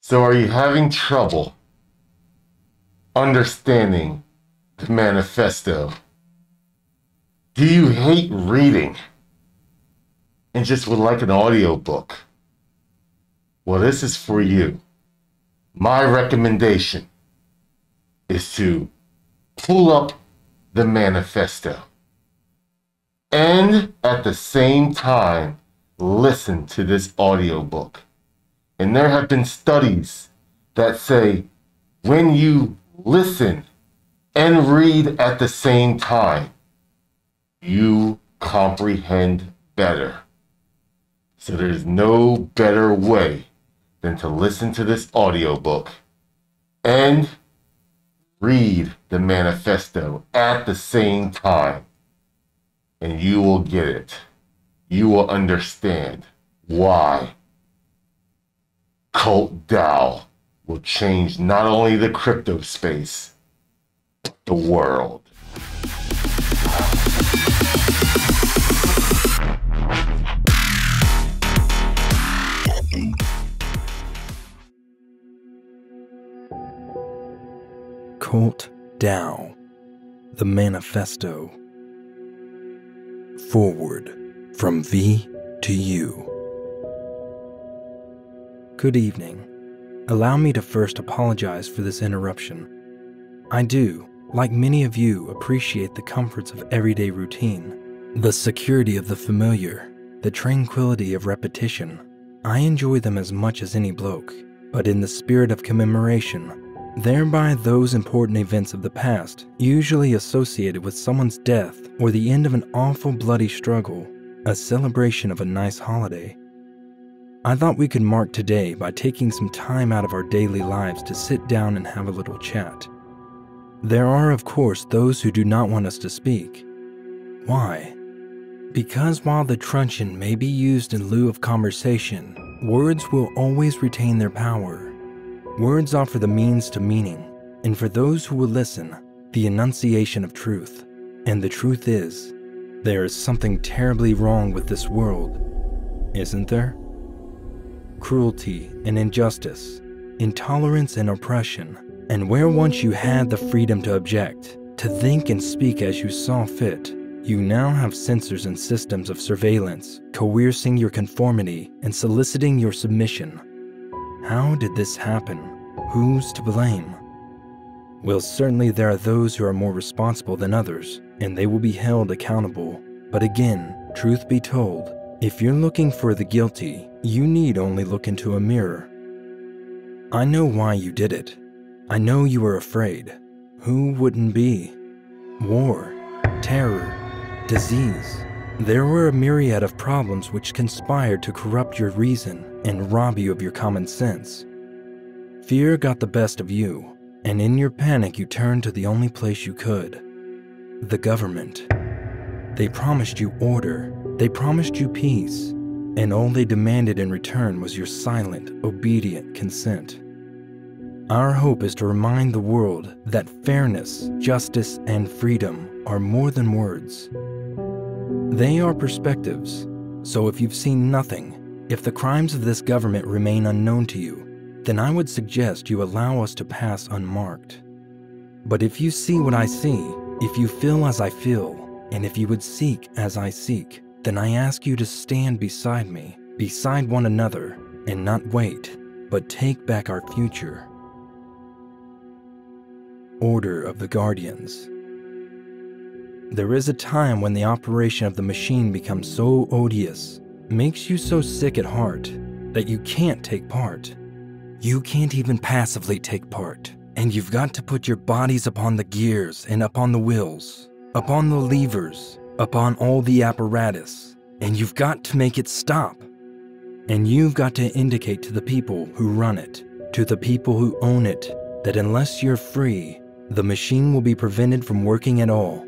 So are you having trouble understanding the manifesto? Do you hate reading and just would like an audiobook? Well, this is for you. My recommendation is to pull up the manifesto and at the same time listen to this audiobook. And there have been studies that say when you listen and read at the same time, you comprehend better. So there's no better way than to listen to this audiobook and read the manifesto at the same time, and you will get it. You will understand why Cult Dao will change not only the crypto space, but the world. Cult Dao, the Manifesto. Forward from V to U. Good evening. Allow me to first apologize for this interruption. I do, like many of you, appreciate the comforts of everyday routine, the security of the familiar, the tranquility of repetition. I enjoy them as much as any bloke, but in the spirit of commemoration, thereby those important events of the past, usually associated with someone's death or the end of an awful bloody struggle, a celebration of a nice holiday. I thought we could mark today by taking some time out of our daily lives to sit down and have a little chat. There are, of course, those who do not want us to speak. Why? Because while the truncheon may be used in lieu of conversation, words will always retain their power. Words offer the means to meaning, and for those who will listen, the enunciation of truth. And the truth is, there is something terribly wrong with this world, isn't there? Cruelty and injustice, intolerance and oppression, and where once you had the freedom to object, to think and speak as you saw fit, you now have censors and systems of surveillance, coercing your conformity and soliciting your submission. How did this happen? Who's to blame? Well, certainly there are those who are more responsible than others, and they will be held accountable. But again, truth be told, if you're looking for the guilty, you need only look into a mirror. I know why you did it. I know you were afraid. Who wouldn't be? War, terror, disease. There were a myriad of problems which conspired to corrupt your reason and rob you of your common sense. Fear got the best of you, and in your panic you turned to the only place you could. The government. They promised you order, they promised you peace, and all they demanded in return was your silent, obedient consent. Our hope is to remind the world that fairness, justice, and freedom are more than words. They are perspectives, so if you've seen nothing, if the crimes of this government remain unknown to you, then I would suggest you allow us to pass unmarked. But if you see what I see, if you feel as I feel, and if you would seek as I seek, then I ask you to stand beside me, beside one another, and not wait, but take back our future. Order of the Guardians. There is a time when the operation of the machine becomes so odious, makes you so sick at heart, that you can't take part. You can't even passively take part, and you've got to put your bodies upon the gears and upon the wheels, upon the levers, upon all the apparatus, and you've got to make it stop. And you've got to indicate to the people who run it, to the people who own it, that unless you're free, the machine will be prevented from working at all.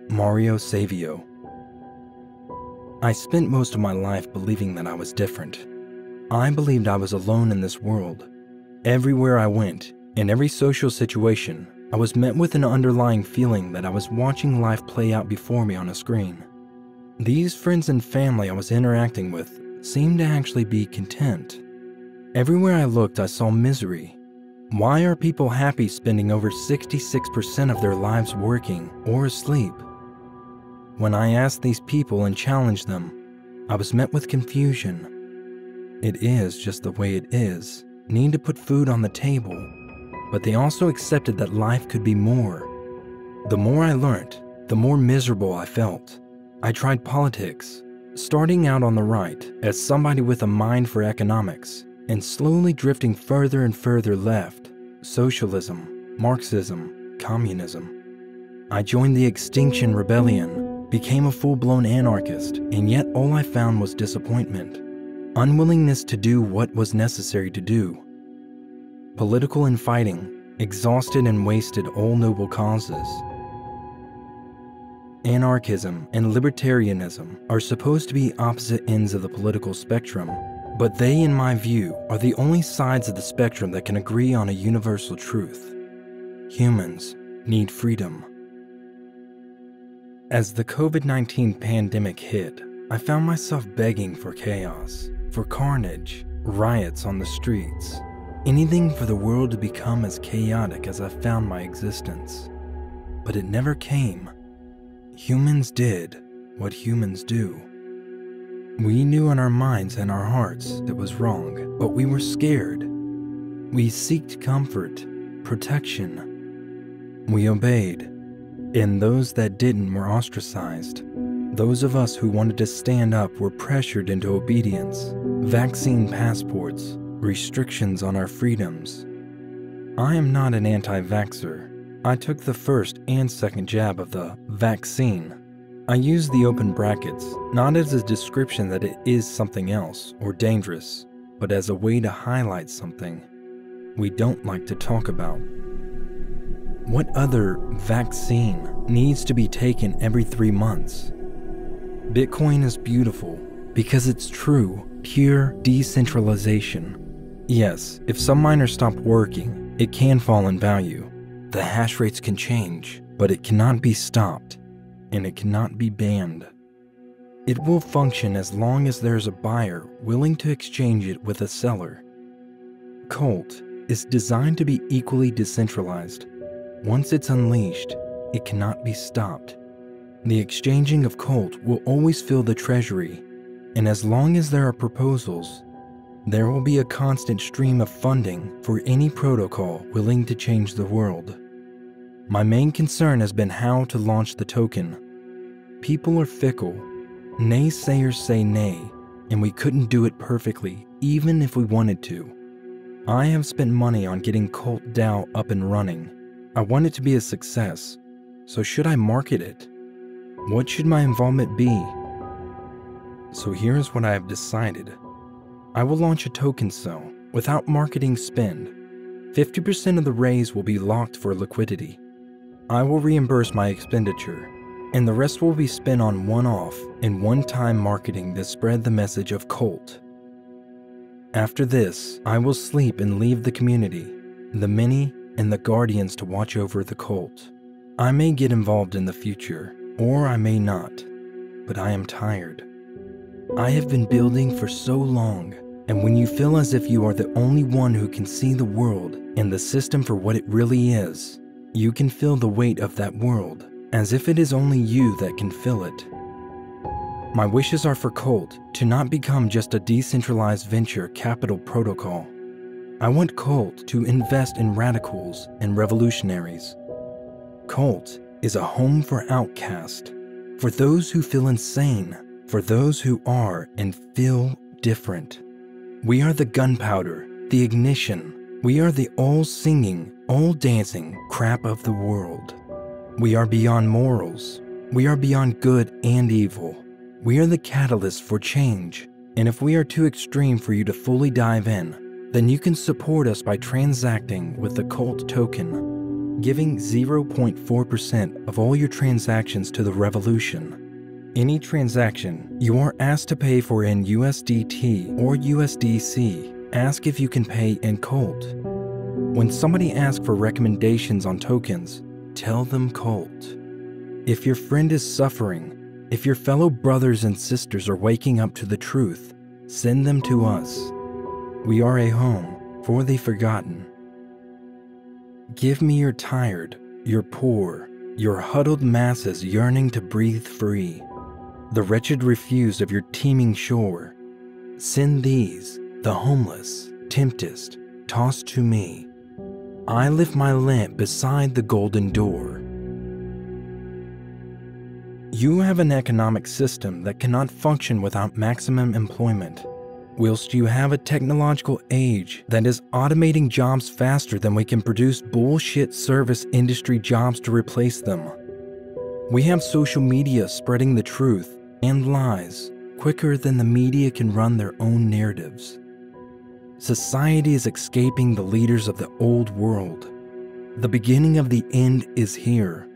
Mario Savio. I spent most of my life believing that I was different. I believed I was alone in this world. Everywhere I went, in every social situation, I was met with an underlying feeling that I was watching life play out before me on a screen. These friends and family I was interacting with seemed to actually be content. Everywhere I looked, I saw misery. Why are people happy spending over 66% of their lives working or asleep? When I asked these people and challenged them, I was met with confusion. It is just the way it is. Need to put food on the table. But they also accepted that life could be more. The more I learned, the more miserable I felt. I tried politics, starting out on the right as somebody with a mind for economics, and slowly drifting further and further left, socialism, Marxism, communism. I joined the Extinction Rebellion, became a full-blown anarchist, and yet all I found was disappointment, unwillingness to do what was necessary to do. Political infighting, exhausted and wasted all noble causes. Anarchism and libertarianism are supposed to be opposite ends of the political spectrum, but they, in my view, are the only sides of the spectrum that can agree on a universal truth. Humans need freedom. As the COVID-19 pandemic hit, I found myself begging for chaos, for carnage, riots on the streets, anything for the world to become as chaotic as I found my existence. But it never came. Humans did what humans do. We knew in our minds and our hearts it was wrong, but we were scared. We sought comfort, protection. We obeyed, and those that didn't were ostracized. Those of us who wanted to stand up were pressured into obedience, vaccine passports, restrictions on our freedoms. I am not an anti-vaxxer. I took the first and second jab of the vaccine. I use the open brackets, not as a description that it is something else or dangerous, but as a way to highlight something we don't like to talk about. What other vaccine needs to be taken every 3 months? Bitcoin is beautiful because it's true, pure decentralization. Yes, if some miners stop working, it can fall in value. The hash rates can change, but it cannot be stopped, and it cannot be banned. It will function as long as there's a buyer willing to exchange it with a seller. Colt is designed to be equally decentralized. Once it's unleashed, it cannot be stopped. The exchanging of Colt will always fill the treasury, and as long as there are proposals, there will be a constant stream of funding for any protocol willing to change the world. My main concern has been how to launch the token. People are fickle. Naysayers say nay, and we couldn't do it perfectly, even if we wanted to. I have spent money on getting Cult Dao up and running. I want it to be a success, so should I market it? What should my involvement be? So here's what I have decided. I will launch a token sale without marketing spend. 50% of the raise will be locked for liquidity. I will reimburse my expenditure, and the rest will be spent on one-off and one-time marketing to spread the message of Colt. After this, I will sleep and leave the community, the many, and the guardians to watch over the Colt. I may get involved in the future, or I may not, but I am tired. I have been building for so long, and when you feel as if you are the only one who can see the world and the system for what it really is, you can feel the weight of that world, as if it is only you that can feel it. My wishes are for Colt to not become just a decentralized venture capital protocol. I want Colt to invest in radicals and revolutionaries. Colt is a home for outcasts, for those who feel insane, for those who are and feel different. We are the gunpowder, the ignition. We are the all-singing, all-dancing crap of the world. We are beyond morals. We are beyond good and evil. We are the catalyst for change. And if we are too extreme for you to fully dive in, then you can support us by transacting with the Colt token, giving 0.4% of all your transactions to the revolution. Any transaction you are asked to pay for in USDT or USDC, ask if you can pay in Colt. When somebody asks for recommendations on tokens, tell them Colt. If your friend is suffering, if your fellow brothers and sisters are waking up to the truth, send them to us. We are a home for the forgotten. Give me your tired, your poor, your huddled masses yearning to breathe free, the wretched refuse of your teeming shore. Send these, the homeless, tempest, tossed to me. I lift my lamp beside the golden door. You have an economic system that cannot function without maximum employment, whilst you have a technological age that is automating jobs faster than we can produce bullshit service industry jobs to replace them. We have social media spreading the truth and lies quicker than the media can run their own narratives. Society is escaping the leaders of the old world. The beginning of the end is here.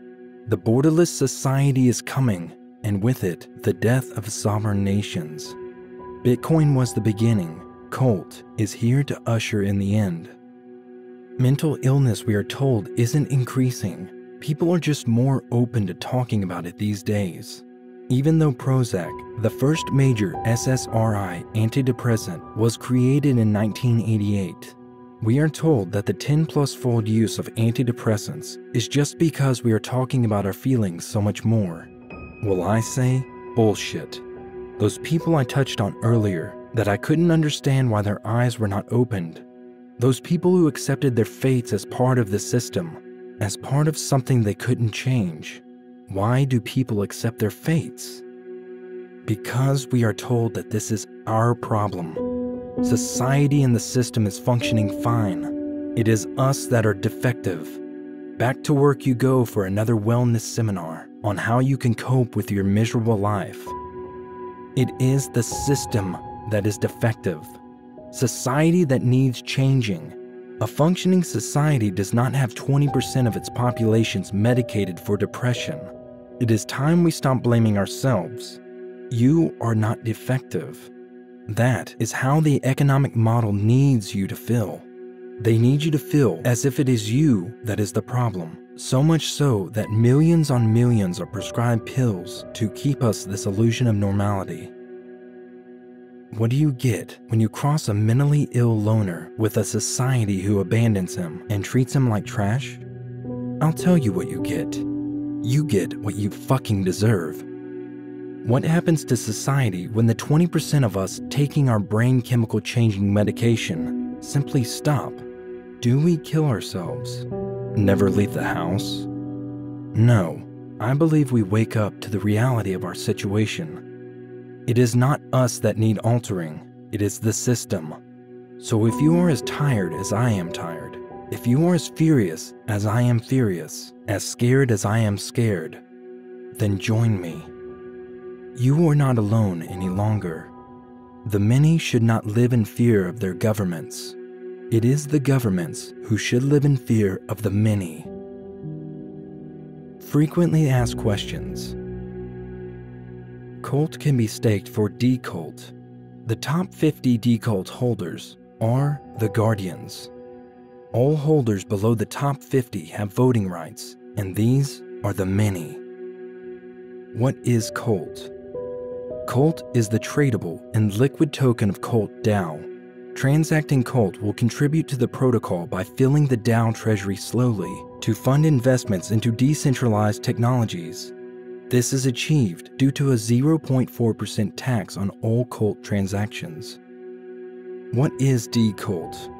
The borderless society is coming, and with it, the death of sovereign nations. Bitcoin was the beginning. Colt is here to usher in the end. Mental illness, we are told, isn't increasing. People are just more open to talking about it these days. Even though Prozac, the first major SSRI antidepressant, was created in 1988, we are told that the 10-plus-fold use of antidepressants is just because we are talking about our feelings so much more. Well, I say, bullshit. Those people I touched on earlier, that I couldn't understand why their eyes were not opened. Those people who accepted their fates as part of the system, as part of something they couldn't change. Why do people accept their fates? Because we are told that this is our problem. Society and the system is functioning fine. It is us that are defective. Back to work you go for another wellness seminar on how you can cope with your miserable life. It is the system that is defective. Society that needs changing. A functioning society does not have 20% of its populations medicated for depression. It is time we stop blaming ourselves. You are not defective. That is how the economic model needs you to feel. They need you to feel as if it is you that is the problem, so much so that millions on millions are prescribed pills to keep us this illusion of normality. What do you get when you cross a mentally ill loner with a society who abandons him and treats him like trash? I'll tell you what you get. You get what you fucking deserve. What happens to society when the 20% of us taking our brain chemical changing medication simply stop? Do we kill ourselves? Never leave the house? No, I believe we wake up to the reality of our situation. It is not us that need altering, it is the system. So if you are as tired as I am tired, if you are as furious as I am furious, as scared as I am scared, then join me. You are not alone any longer. The many should not live in fear of their governments. It is the governments who should live in fear of the many. Frequently asked questions. Colt can be staked for D Cult. The top 50 D Cult holders are the Guardians. All holders below the top 50 have voting rights, and these are the many. What is Colt? Colt is the tradable and liquid token of Cult Dao. Transacting Colt will contribute to the protocol by filling the Dao treasury slowly to fund investments into decentralized technologies. This is achieved due to a 0.4% tax on all Colt transactions. What is D Cult?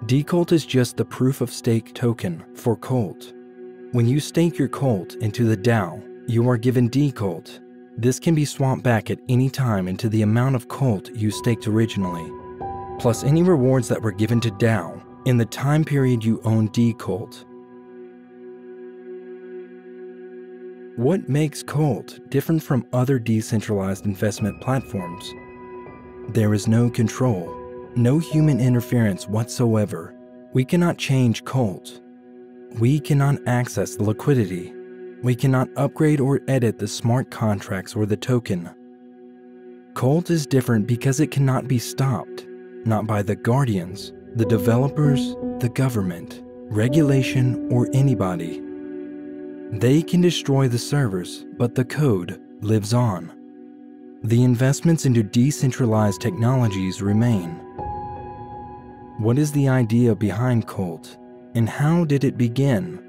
D Cult is just the proof of stake token for Colt. When you stake your Colt into the DAO, you are given D Cult. This can be swapped back at any time into the amount of Colt you staked originally, plus any rewards that were given to DAO in the time period you own D Cult. What makes Colt different from other decentralized investment platforms? There is no control, no human interference whatsoever. We cannot change Colt. We cannot access the liquidity. We cannot upgrade or edit the smart contracts or the token. Colt is different because it cannot be stopped, not by the Guardians, the developers, the government, regulation, or anybody. They can destroy the servers, but the code lives on. The investments into decentralized technologies remain. What is the idea behind Colt, and how did it begin?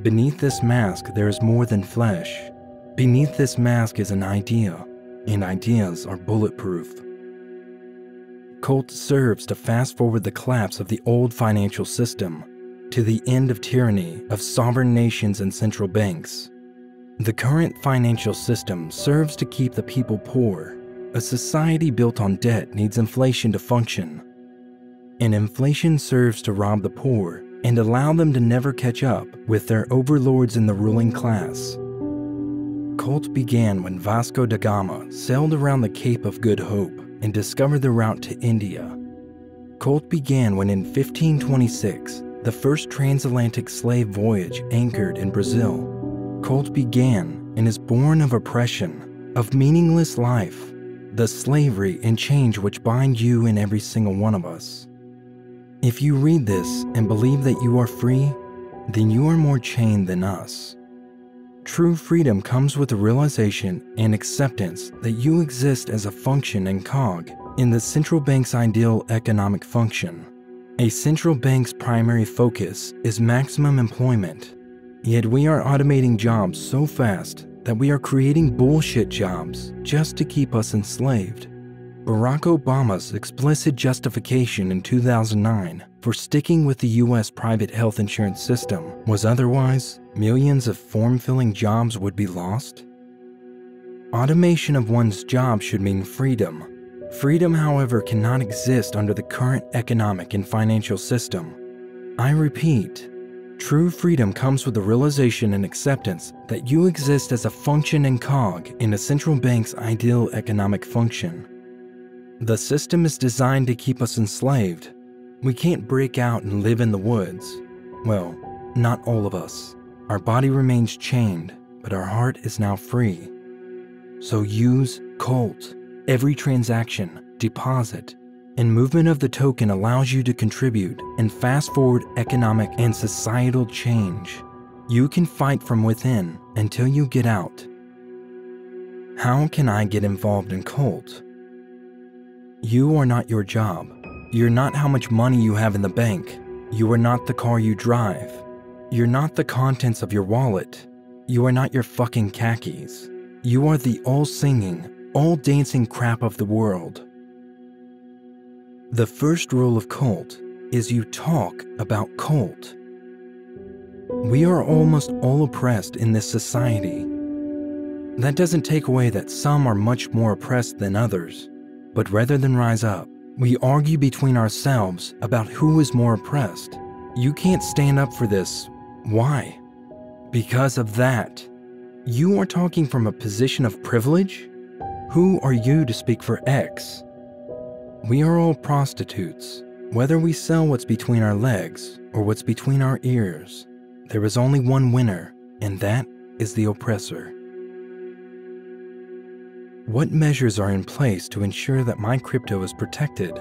Beneath this mask, there is more than flesh. Beneath this mask is an idea, and ideas are bulletproof. Colt serves to fast forward the collapse of the old financial system to the end of tyranny of sovereign nations and central banks. The current financial system serves to keep the people poor. A society built on debt needs inflation to function. And inflation serves to rob the poor and allow them to never catch up with their overlords in the ruling class. Colt began when Vasco da Gama sailed around the Cape of Good Hope and discovered the route to India. Colt began when in 1526, the first transatlantic slave voyage anchored in Brazil. Colt began and is born of oppression, of meaningless life, the slavery and change which bind you and every single one of us. If you read this and believe that you are free, then you are more chained than us. True freedom comes with the realization and acceptance that you exist as a function and cog in the central bank's ideal economic function. A central bank's primary focus is maximum employment, yet we are automating jobs so fast that we are creating bullshit jobs just to keep us enslaved. Barack Obama's explicit justification in 2009 for sticking with the US private health insurance system was otherwise millions of form-filling jobs would be lost. Automation of one's job should mean freedom. Freedom, however, cannot exist under the current economic and financial system. I repeat, true freedom comes with the realization and acceptance that you exist as a function and cog in a central bank's ideal economic function. The system is designed to keep us enslaved. We can't break out and live in the woods. Well, not all of us. Our body remains chained, but our heart is now free. So use Colt. Every transaction, deposit, and movement of the token allows you to contribute and fast forward economic and societal change. You can fight from within until you get out. How can I get involved in Colt? You are not your job. You're not how much money you have in the bank. You are not the car you drive. You're not the contents of your wallet. You are not your fucking khakis. You are the all-singing, all-dancing crap of the world. The first rule of Colt is you talk about Colt. We are almost all oppressed in this society. That doesn't take away that some are much more oppressed than others, but rather than rise up, we argue between ourselves about who is more oppressed. You can't stand up for this. Why? Because of that. You are talking from a position of privilege? Who are you to speak for X? We are all prostitutes. Whether we sell what's between our legs or what's between our ears, there is only one winner, and that is the oppressor. What measures are in place to ensure that my crypto is protected?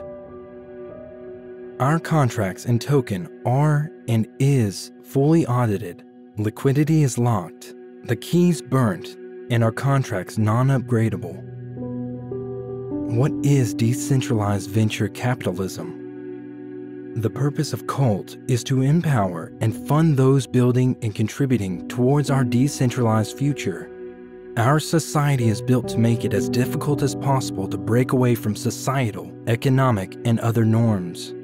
Our contracts and token are and is fully audited. Liquidity is locked, the keys burnt, and our contracts non-upgradable. What is decentralized venture capitalism? The purpose of Cult is to empower and fund those building and contributing towards our decentralized future. Our society is built to make it as difficult as possible to break away from societal, economic, and other norms.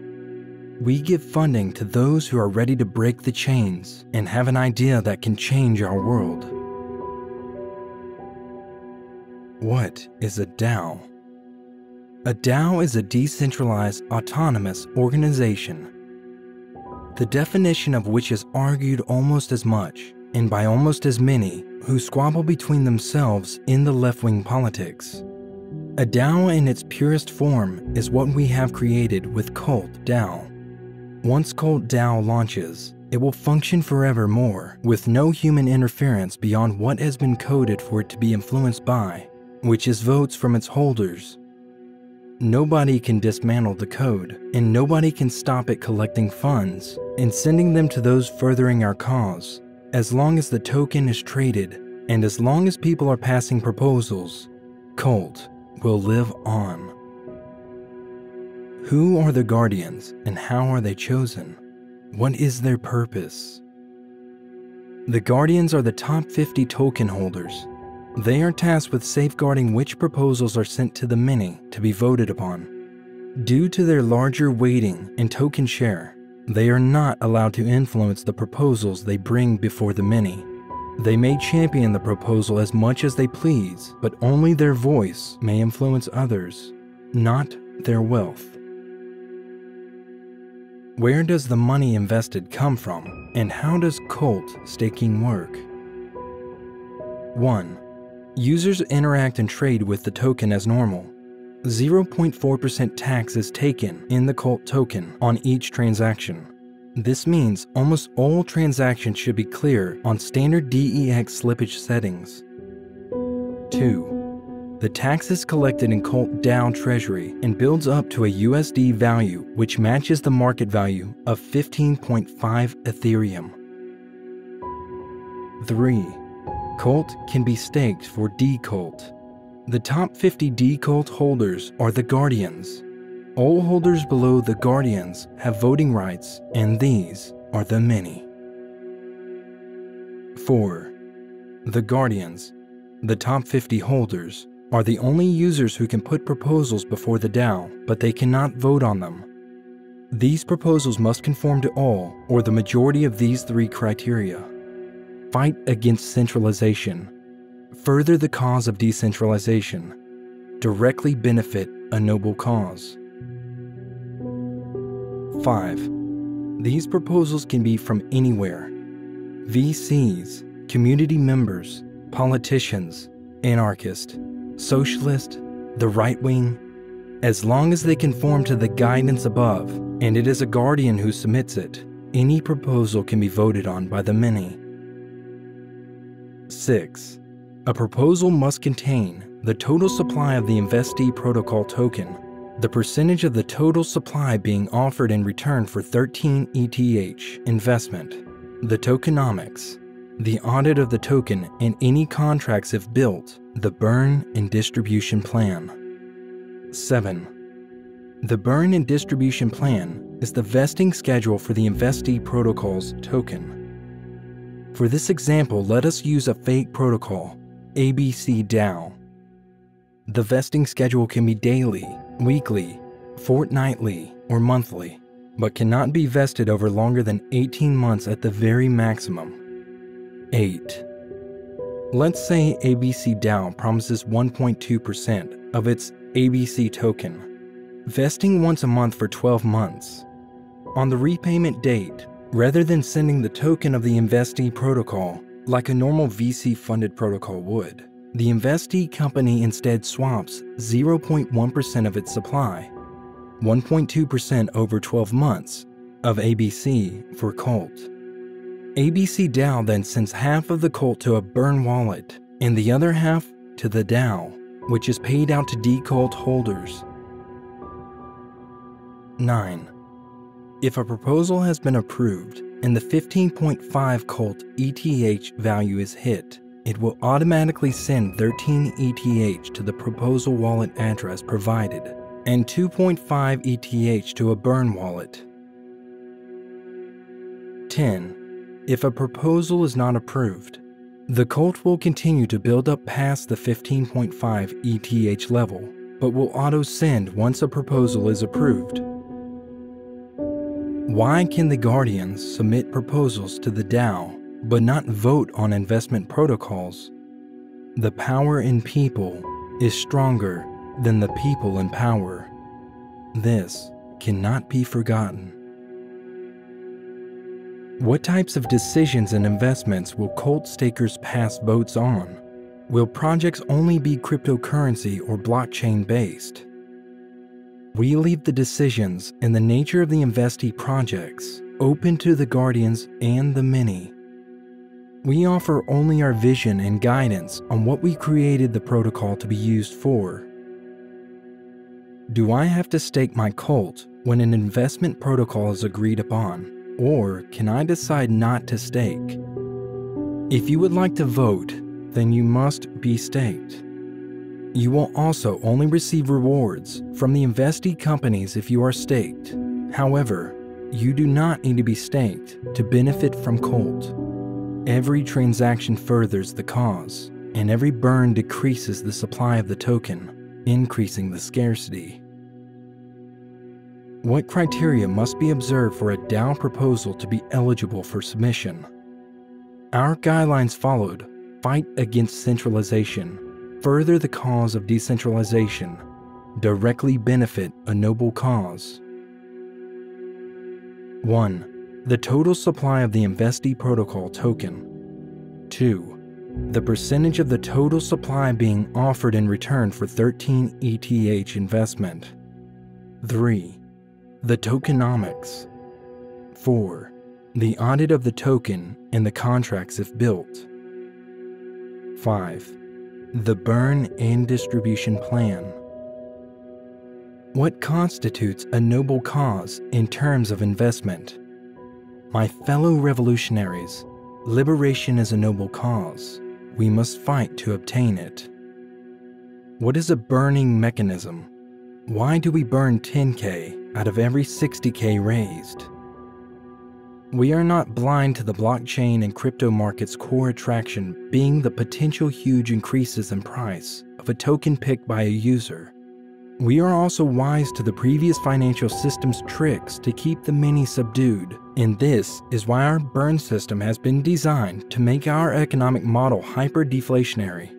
We give funding to those who are ready to break the chains and have an idea that can change our world. What is a DAO? A DAO is a decentralized, autonomous organization, the definition of which is argued almost as much, and by almost as many, who squabble between themselves in the left-wing politics. A DAO in its purest form is what we have created with Cult Dao. Once Cult Dao launches, it will function forevermore with no human interference beyond what has been coded for it to be influenced by, which is votes from its holders. Nobody can dismantle the code, and nobody can stop it collecting funds and sending them to those furthering our cause. As long as the token is traded, and as long as people are passing proposals, Cult will live on. Who are the guardians and how are they chosen? What is their purpose? The guardians are the top 50 token holders. They are tasked with safeguarding which proposals are sent to the many to be voted upon. Due to their larger weighting and token share, they are not allowed to influence the proposals they bring before the many. They may champion the proposal as much as they please, but only their voice may influence others, not their wealth. Where does the money invested come from, and how does cult staking work? 1. Users interact and trade with the token as normal. 0.4% tax is taken in the cult token on each transaction. This means almost all transactions should be clear on standard DEX slippage settings. 2. The tax is collected in Cult Dao treasury and builds up to a USD value which matches the market value of 15.5 Ethereum. 3. Cult can be staked for D Cult. The top 50 D Cult holders are the guardians. All holders below the guardians have voting rights, and these are the many. 4. The guardians, the top 50 holders, are the only users who can put proposals before the DAO, but they cannot vote on them. These proposals must conform to all or the majority of these 3 criteria. Fight against centralization. Further the cause of decentralization. Directly benefit a noble cause. 5. These proposals can be from anywhere. VCs, community members, politicians, anarchists, socialist, the right wing, as long as they conform to the guidance above and it is a guardian who submits it, any proposal can be voted on by the many. 6. A proposal must contain the total supply of the investee protocol token, the percentage of the total supply being offered in return for 13 ETH investment, the tokenomics, the audit of the token and any contracts if built, the burn and distribution plan. 7. The burn and distribution plan is the vesting schedule for the investee protocol's token. For this example, let us use a fake protocol, ABC DAO. The vesting schedule can be daily, weekly, fortnightly, or monthly, but cannot be vested over longer than 18 months at the very maximum. 8. Let's say ABC DAO promises 1.2% of its ABC token, vesting once a month for 12 months. On the repayment date, rather than sending the token of the investee protocol like a normal VC-funded protocol would, the investee company instead swaps 0.1% of its supply, 1.2% over 12 months, of ABC for Cult. ABC DAO then sends half of the Cult to a burn wallet and the other half to the DAO, which is paid out to D Cult holders. 9. If a proposal has been approved and the 15.5 Cult ETH value is hit, it will automatically send 13 ETH to the proposal wallet address provided and 2.5 ETH to a burn wallet. 10. If a proposal is not approved, the Cult will continue to build up past the 15.5 ETH level, but will auto-send once a proposal is approved. Why can the Guardians submit proposals to the DAO but not vote on investment protocols? The power in people is stronger than the people in power. This cannot be forgotten. What types of decisions and investments will cult stakers pass votes on? Will projects only be cryptocurrency or blockchain based? We leave the decisions and the nature of the investee projects open to the Guardians and the many. We offer only our vision and guidance on what we created the protocol to be used for. Do I have to stake my cult when an investment protocol is agreed upon? Or can I decide not to stake? If you would like to vote, then you must be staked. You will also only receive rewards from the investee companies if you are staked. However, you do not need to be staked to benefit from Colt. Every transaction furthers the cause, and every burn decreases the supply of the token, increasing the scarcity. What criteria must be observed for a DAO proposal to be eligible for submission? Our guidelines followed: fight against centralization, further the cause of decentralization, directly benefit a noble cause. 1. The total supply of the investee protocol token. 2. The percentage of the total supply being offered in return for 13 ETH investment. 3. The tokenomics. 4. The audit of the token and the contracts if built. 5. The burn and distribution plan. What constitutes a noble cause in terms of investment? My fellow revolutionaries, liberation is a noble cause. We must fight to obtain it. What is a burning mechanism? Why do we burn 10K out of every 60K raised? We are not blind to the blockchain and crypto market's core attraction being the potential huge increases in price of a token picked by a user. We are also wise to the previous financial system's tricks to keep the many subdued, and this is why our burn system has been designed to make our economic model hyper-deflationary.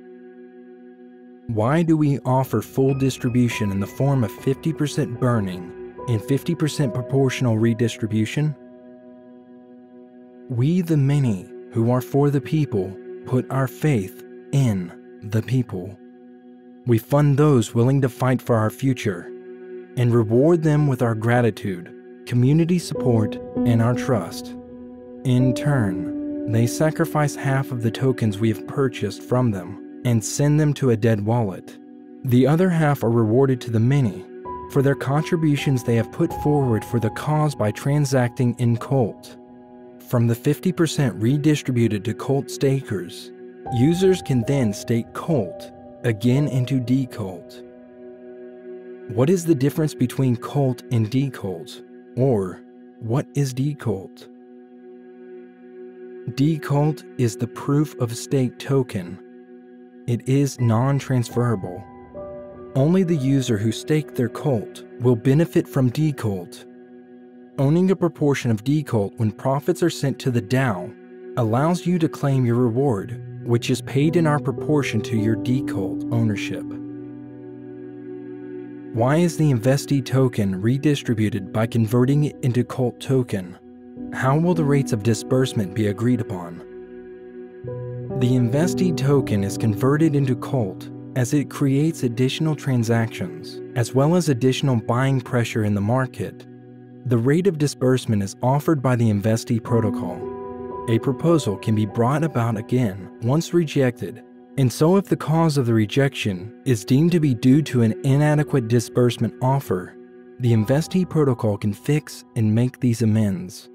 Why do we offer full distribution in the form of 50% burning and 50% proportional redistribution? We, the many who are for the people, put our faith in the people. We fund those willing to fight for our future and reward them with our gratitude, community support, and our trust. In turn, they sacrifice half of the tokens we have purchased from them and send them to a dead wallet. The other half are rewarded to the many for their contributions they have put forward for the cause by transacting in Colt. From the 50% redistributed to Colt stakers, users can then stake Colt again into D Cult. What is the difference between Colt and D Cult? Or, what is D Cult? D Cult is the proof of stake token. It is non-transferable. Only the user who staked their Colt will benefit from D Cult. Owning a proportion of D Cult when profits are sent to the DAO allows you to claim your reward, which is paid in our proportion to your D Cult ownership. Why is the investee token redistributed by converting it into Colt token? How will the rates of disbursement be agreed upon? The investee token is converted into Colt as it creates additional transactions, as well as additional buying pressure in the market. The rate of disbursement is offered by the investee protocol. A proposal can be brought about again once rejected, and so if the cause of the rejection is deemed to be due to an inadequate disbursement offer, the investee protocol can fix and make these amends.